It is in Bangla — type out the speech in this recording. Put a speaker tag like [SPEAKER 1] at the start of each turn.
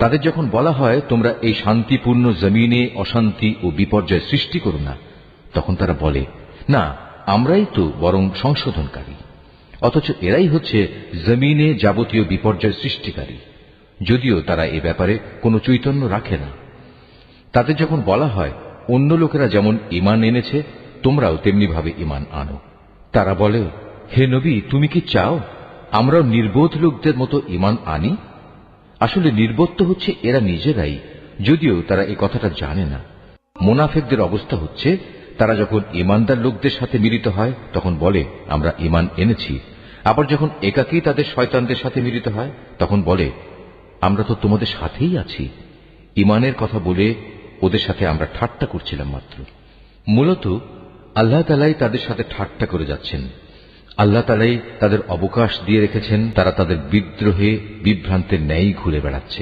[SPEAKER 1] তাদের যখন বলা হয় তোমরা এই শান্তিপূর্ণ জমিনে অশান্তি ও বিপর্যয় সৃষ্টি করো না, তখন তারা বলে, না, আমরাই তো বরং সংশোধনকারী। অথচ এরাই হচ্ছে জমিনে যাবতীয় বিপর্যয় সৃষ্টিকারী, যদিও তারা এ ব্যাপারে কোনো চৈতন্য রাখে না। তাদের যখন বলা হয় অন্য লোকেরা যেমন ঈমান এনেছে তোমরাও তেমনি ভাবে ঈমান আনো, তারা বলে, হে নবী, তুমি কি চাও আমরাও নির্বোধ লোকদের মতো ঈমান আনি? আসলে নির্বোধ তো হচ্ছে এরা নিজেরাই, যদিও তারা এই কথাটা জানে না। মুনাফিকদের অবস্থা হচ্ছে তারা যখন ঈমানদার লোকদের সাথে মিলিত হয় তখন বলে আমরা ঈমান এনেছি, আবার যখন একাকী তাদের শয়তানদের সাথে মিলিত হয় তখন বলে আমরা তো তোমাদের সাথেই আছি। ঈমানের কথা বলে ওদের সাথে আমরা ঠাট্টা করছিলাম মাত্র। মূলত আল্লাহ তাআলাই তাদের সাথে ঠাট্টা করে যাচ্ছেন। আল্লাহ তাআলাই তাদের অবকাশ দিয়ে রেখেছেন, তারা তাদের বিদ্রোহে বিভ্রান্তের ন্যায় ঘুরে বেড়াচ্ছে।